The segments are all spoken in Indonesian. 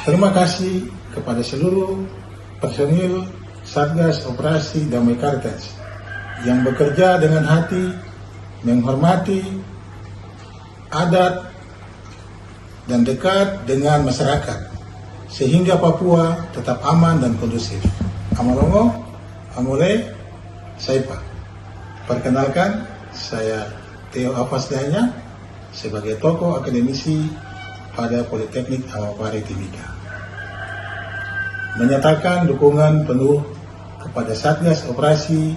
Terima kasih kepada seluruh personil Satgas Operasi Damai Kartens yang bekerja dengan hati, menghormati adat dan dekat dengan masyarakat, sehingga Papua tetap aman dan kondusif. Amalongo, Amole, Saipa. Perkenalkan, saya Theo Afasdanya sebagai tokoh akademisi pada Politeknik Amapari Timika. Menyatakan dukungan penuh kepada Satgas Operasi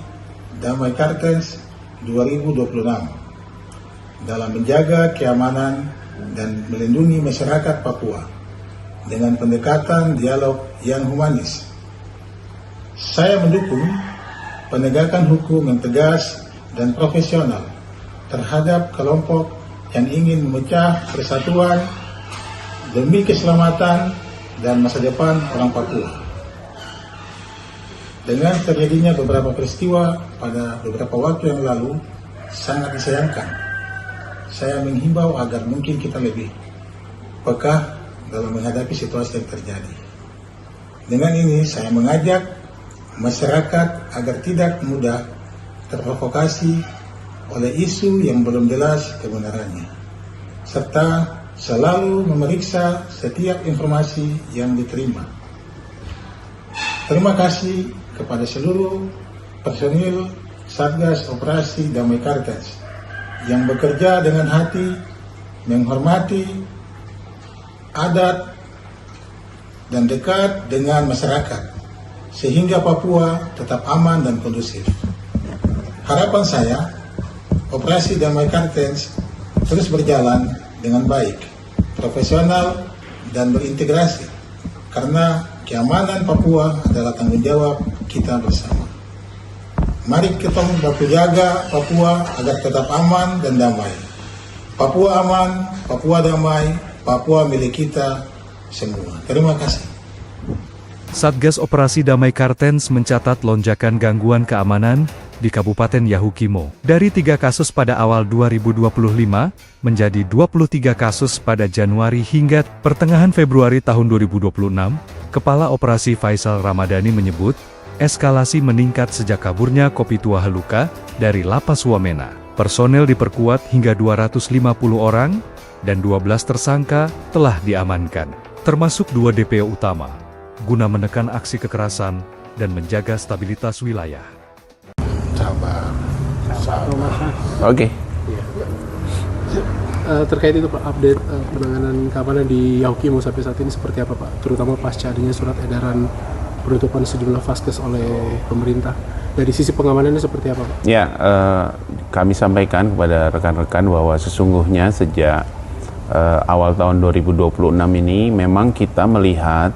Damai Kartens 2026 dalam menjaga keamanan dan melindungi masyarakat Papua dengan pendekatan dialog yang humanis. Saya mendukung penegakan hukum yang tegas dan profesional terhadap kelompok yang ingin memecah persatuan demi keselamatan dan masa depan orang Papua. Dengan terjadinya beberapa peristiwa pada beberapa waktu yang lalu, sangat disayangkan. Saya menghimbau agar mungkin kita lebih peka dalam menghadapi situasi yang terjadi. Dengan ini saya mengajak masyarakat agar tidak mudah terprovokasi oleh isu yang belum jelas kebenarannya, serta selalu memeriksa setiap informasi yang diterima. Terima kasih kepada seluruh personil Satgas Operasi Damai Kartens yang bekerja dengan hati, menghormati adat dan dekat dengan masyarakat, sehingga Papua tetap aman dan kondusif. Harapan saya, Operasi Damai Kartens terus berjalan dengan baik, profesional, dan berintegrasi, karena keamanan Papua adalah tanggung jawab kita bersama. Mari kita baku jaga Papua agar tetap aman dan damai. Papua aman, Papua damai, Papua milik kita semua. Terima kasih. Satgas Operasi Damai Kartens mencatat lonjakan gangguan keamanan di Kabupaten Yahukimo. Dari 3 kasus pada awal 2025, menjadi 23 kasus pada Januari hingga pertengahan Februari tahun 2026, Kepala Operasi Faisal Ramadhani menyebut, eskalasi meningkat sejak kaburnya Kopi Tua Haluka dari Lapas Wamena. Personel diperkuat hingga 250 orang, dan 12 tersangka telah diamankan, termasuk 2 DPO utama, guna menekan aksi kekerasan dan menjaga stabilitas wilayah. Sabar. Oke. Terkait itu Pak, update penanganan keamanan di Yahukimo sampai saat ini seperti apa Pak? Terutama pasca adanya surat edaran penutupan sejumlah vaskes oleh pemerintah. Dari sisi pengamanannya seperti apa Pak? Ya, kami sampaikan kepada rekan-rekan bahwa sesungguhnya sejak awal tahun 2026 ini memang kita melihat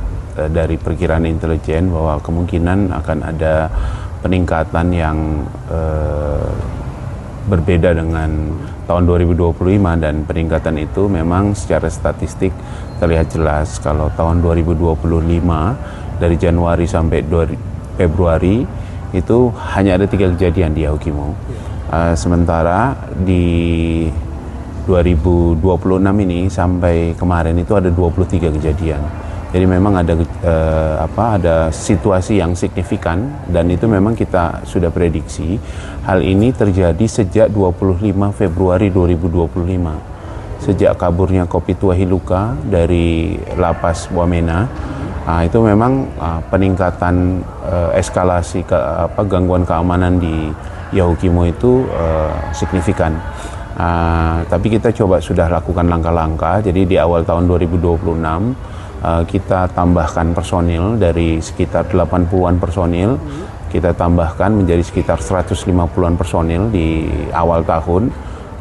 dari perkiraan intelijen bahwa kemungkinan akan ada peningkatan yang berbeda dengan tahun 2025, dan peningkatan itu memang secara statistik terlihat jelas. Kalau tahun 2025 dari Januari sampai Februari itu hanya ada 3 kejadian di Yahukimo. Sementara di 2026 ini sampai kemarin itu ada 23 kejadian. Jadi memang ada ada situasi yang signifikan, dan itu memang kita sudah prediksi hal ini terjadi sejak 25 Februari 2025. Sejak kaburnya Kopi Tua Haluka dari Lapas Wamena, itu memang peningkatan eskalasi gangguan keamanan di Yahukimo itu signifikan. Tapi kita coba sudah lakukan langkah-langkah. Jadi di awal tahun 2026 kita tambahkan personil dari sekitar 80-an personil, kita tambahkan menjadi sekitar 150-an personil di awal tahun.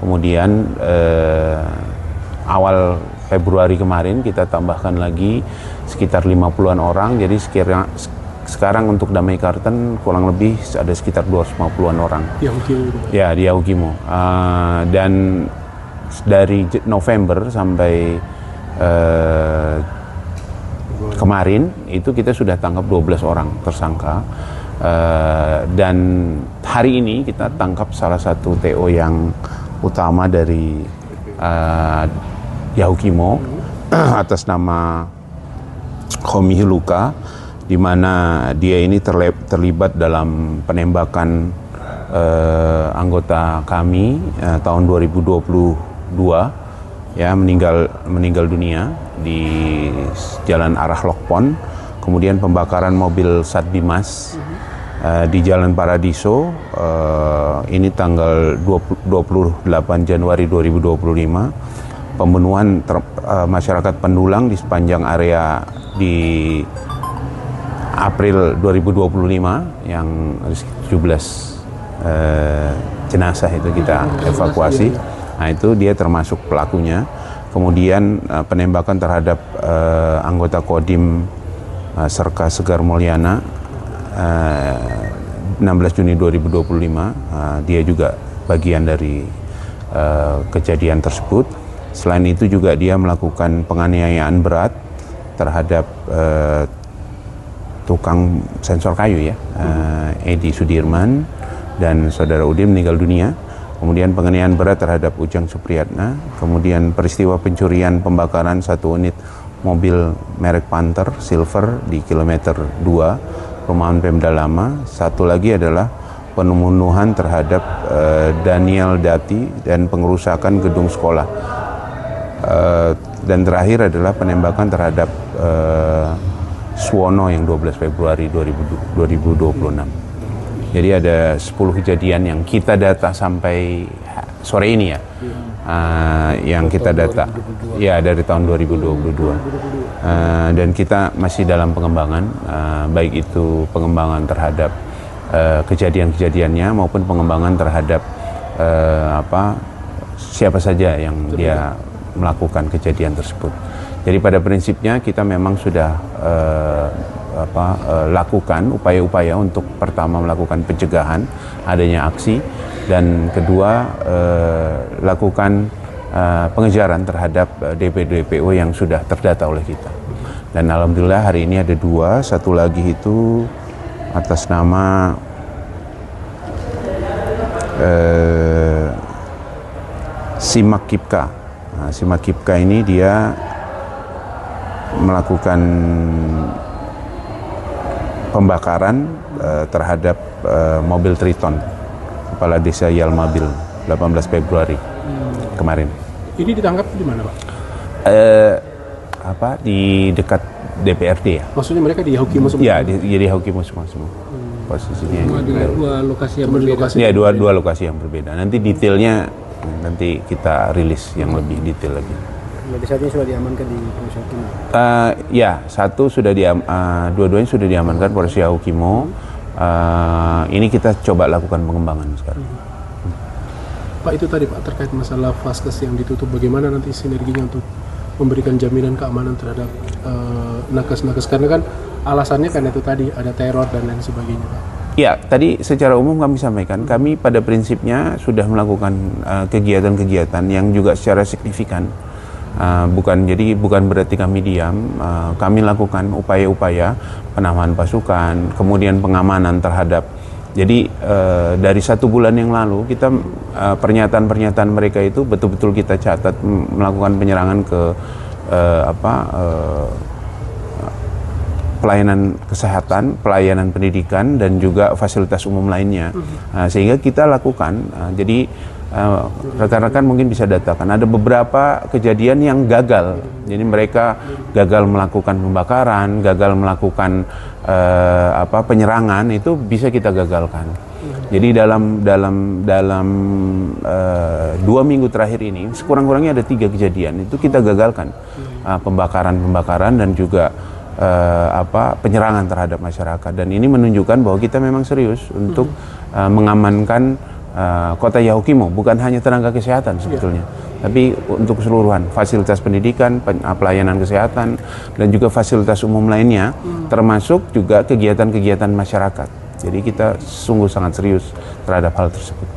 Kemudian awal Februari kemarin kita tambahkan lagi sekitar 50-an orang. Jadi sekarang untuk Damai Kartens kurang lebih ada sekitar 250-an orang. Di Yahukimo? Ya, di Yahukimo. Dan dari November sampai kemarin itu kita sudah tangkap 12 orang tersangka, dan hari ini kita tangkap salah satu TO yang utama dari Yahukimo atas nama Khomi Luka, di mana dia ini terlibat dalam penembakan anggota kami tahun 2022, ya, meninggal dunia di Jalan Arah Lokpon. Kemudian pembakaran mobil Satbimas di Jalan Paradiso, ini tanggal 28 Januari 2025. Pembunuhan masyarakat Pendulang di sepanjang area di April 2025 yang 17 jenazah itu kita evakuasi. Nah, itu dia termasuk pelakunya. Kemudian penembakan terhadap anggota Kodim Serka Segar Mulyana 16 Juni 2025, dia juga bagian dari kejadian tersebut. Selain itu juga dia melakukan penganiayaan berat terhadap tukang sensor kayu, ya, Edi Sudirman dan saudara Udin meninggal dunia. Kemudian penganiayaan berat terhadap Ujang Supriyatna. Kemudian peristiwa pencurian pembakaran satu unit mobil merek Panther Silver di kilometer 2 Perumahan Pemda Lama. Satu lagi adalah pembunuhan terhadap Daniel Dati dan pengerusakan gedung sekolah. Dan terakhir adalah penembakan terhadap Suwono yang 12 Februari 2026. Jadi ada 10 kejadian yang kita data sampai sore ini, ya, yang kita data, ya, dari tahun 2022. Dan kita masih dalam pengembangan, baik itu pengembangan terhadap kejadian-kejadiannya maupun pengembangan terhadap siapa saja yang dia melakukan kejadian tersebut. Jadi pada prinsipnya kita memang sudah lakukan upaya-upaya untuk pertama melakukan pencegahan adanya aksi, dan kedua lakukan pengejaran terhadap DPO yang sudah terdata oleh kita. Dan alhamdulillah hari ini ada 2, satu lagi itu atas nama Simak Kipka. Nah, Simak Kipka ini dia melakukan pembakaran terhadap mobil Triton Kepala Desa Yalmabil 18 Februari kemarin. Ini ditangkap di mana, Pak? Di dekat DPRD, ya. Maksudnya mereka di Yahukimo semua? Ya, di Yahukimo semua. Posisinya. Dua lokasi yang berbeda. Ya, dua lokasi yang berbeda. Nanti detailnya nanti kita rilis yang lebih detail lagi. Jadi saat ini sudah diamankan di Polres Yahukimo? Ya, satu sudah dua-duanya sudah diamankan Polres Yahukimo. Ini kita coba lakukan pengembangan sekarang. Pak, itu tadi Pak terkait masalah Vaskes yang ditutup, bagaimana nanti sinerginya untuk memberikan jaminan keamanan terhadap nakes-nakes, karena kan alasannya kan itu tadi ada teror dan lain sebagainya, Pak. Ya, tadi secara umum kami sampaikan, kami pada prinsipnya sudah melakukan kegiatan-kegiatan yang juga secara signifikan. Bukan berarti kami diam, kami lakukan upaya-upaya penahanan pasukan, kemudian pengamanan terhadap. Jadi dari 1 bulan yang lalu kita pernyataan-pernyataan mereka itu betul-betul kita catat, melakukan penyerangan ke pelayanan kesehatan, pelayanan pendidikan, dan juga fasilitas umum lainnya. Sehingga kita lakukan, jadi rekan-rekan mungkin bisa datakan, ada beberapa kejadian yang gagal. Jadi mereka gagal melakukan pembakaran, gagal melakukan penyerangan, itu bisa kita gagalkan. Jadi dalam 2 minggu terakhir ini, sekurang-kurangnya ada 3 kejadian, itu kita gagalkan. Pembakaran dan juga penyerangan terhadap masyarakat. Dan ini menunjukkan bahwa kita memang serius untuk mengamankan Kota Yahukimo, bukan hanya tenaga kesehatan sebetulnya, tapi untuk keseluruhan fasilitas pendidikan, pelayanan kesehatan, dan juga fasilitas umum lainnya, termasuk juga kegiatan-kegiatan masyarakat. Jadi kita sungguh sangat serius terhadap hal tersebut.